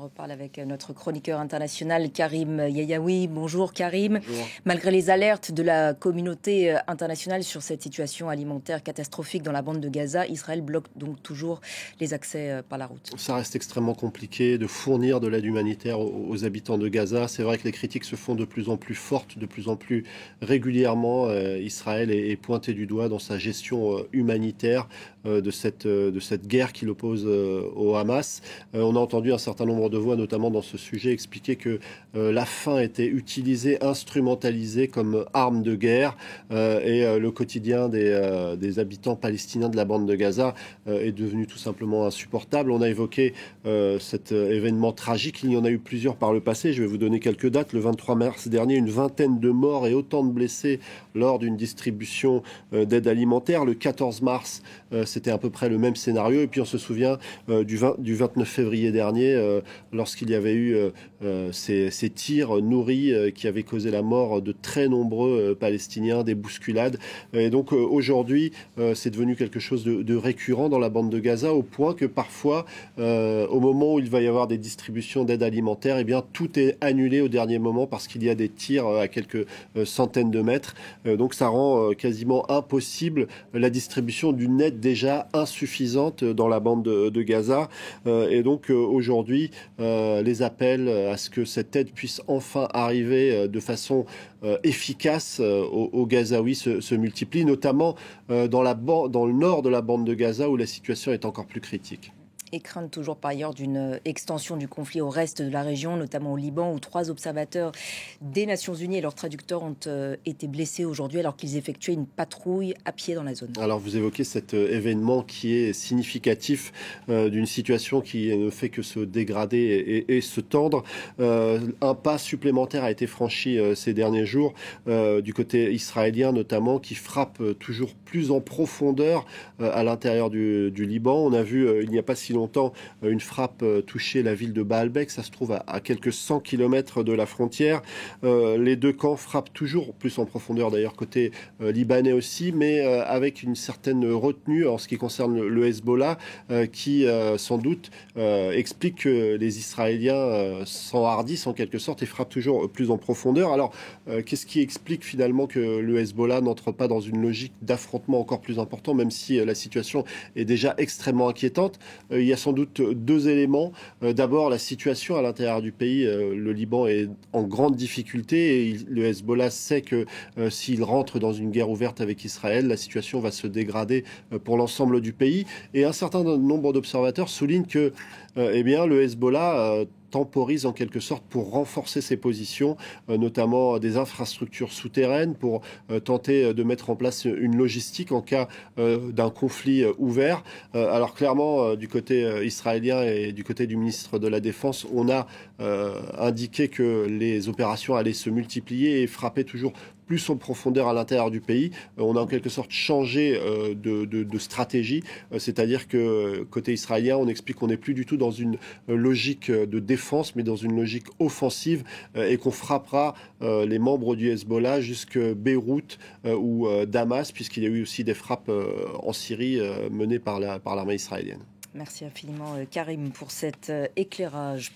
en reparle avec notre chroniqueur international Karim Yayaoui. Bonjour Karim. Bonjour. Malgré les alertes de la communauté internationale sur cette situation alimentaire catastrophique dans la bande de Gaza, Israël bloque donc toujours les accès par la route. Ça reste extrêmement compliqué de fournir de l'aide humanitaire aux habitants de Gaza. C'est vrai que les critiques se font de plus en plus fortes, de plus en plus régulièrement. Israël est pointé du doigt dans sa gestion humanitaire de cette guerre qui l'oppose au Hamas. On a entendu un certain nombre de voix, notamment dans ce sujet, expliquer que la faim était utilisée, instrumentalisée comme arme de guerre et le quotidien des habitants palestiniens de la bande de Gaza est devenu tout simplement insupportable. On a évoqué cet événement tragique. Il y en a eu plusieurs par le passé. Je vais vous donner quelques dates. Le 23 mars dernier, une vingtaine de morts et autant de blessés lors d'une distribution d'aide alimentaire. Le 14 mars, c'était à peu près le même scénario. Et puis on se souvient du 29 février dernier, lorsqu'il y avait eu ces tirs nourris qui avaient causé la mort de très nombreux Palestiniens, des bousculades. Et donc aujourd'hui, c'est devenu quelque chose de récurrent dans la bande de Gaza, au point que parfois, au moment où il va y avoir des distributions d'aide alimentaire, eh bien, tout est annulé au dernier moment parce qu'il y a des tirs à quelques centaines de mètres. Donc ça rend quasiment impossible la distribution d'une aide déjà insuffisante dans la bande de Gaza. Et donc aujourd'hui, les appels à ce que cette aide puisse enfin arriver de façon efficace aux Gazaouis se multiplient, notamment dans le nord de la bande de Gaza où la situation est encore plus critique. Et crainte toujours par ailleurs d'une extension du conflit au reste de la région, notamment au Liban, où 3 observateurs des Nations Unies et leurs traducteurs ont été blessés aujourd'hui alors qu'ils effectuaient une patrouille à pied dans la zone. Alors vous évoquez cet événement qui est significatif d'une situation qui ne fait que se dégrader et se tendre. Un pas supplémentaire a été franchi ces derniers jours du côté israélien notamment, qui frappe toujours plus en profondeur à l'intérieur du Liban. On a vu il n'y a pas si longtemps une frappe toucher la ville de Baalbek. Ça se trouve à quelques 100 km de la frontière. Les deux camps frappent toujours plus en profondeur, d'ailleurs côté libanais aussi, mais avec une certaine retenue en ce qui concerne le Hezbollah, qui sans doute explique que les Israéliens s'enhardissent en quelque sorte et frappent toujours plus en profondeur. Alors, qu'est-ce qui explique finalement que le Hezbollah n'entre pas dans une logique d'affrontement encore plus important, même si la situation est déjà extrêmement inquiétante? Il y a sans doute deux éléments. D'abord, la situation à l'intérieur du pays. Le Liban est en grande difficulté et le Hezbollah sait que s'il rentre dans une guerre ouverte avec Israël, la situation va se dégrader pour l'ensemble du pays. Et un certain nombre d'observateurs soulignent que eh bien, le Hezbollah temporise en quelque sorte pour renforcer ses positions, notamment des infrastructures souterraines, pour tenter de mettre en place une logistique en cas d'un conflit ouvert. Alors clairement, du côté israélien et du côté du ministre de la Défense, on a indiqué que les opérations allaient se multiplier et frapper toujours plus en profondeur à l'intérieur du pays. On a en quelque sorte changé de stratégie, c'est-à-dire que côté israélien, on explique qu'on n'est plus du tout dans une logique de défense, mais dans une logique offensive, et qu'on frappera les membres du Hezbollah jusque Beyrouth ou Damas, puisqu'il y a eu aussi des frappes en Syrie menées par l'armée israélienne. Merci infiniment Karim pour cet éclairage.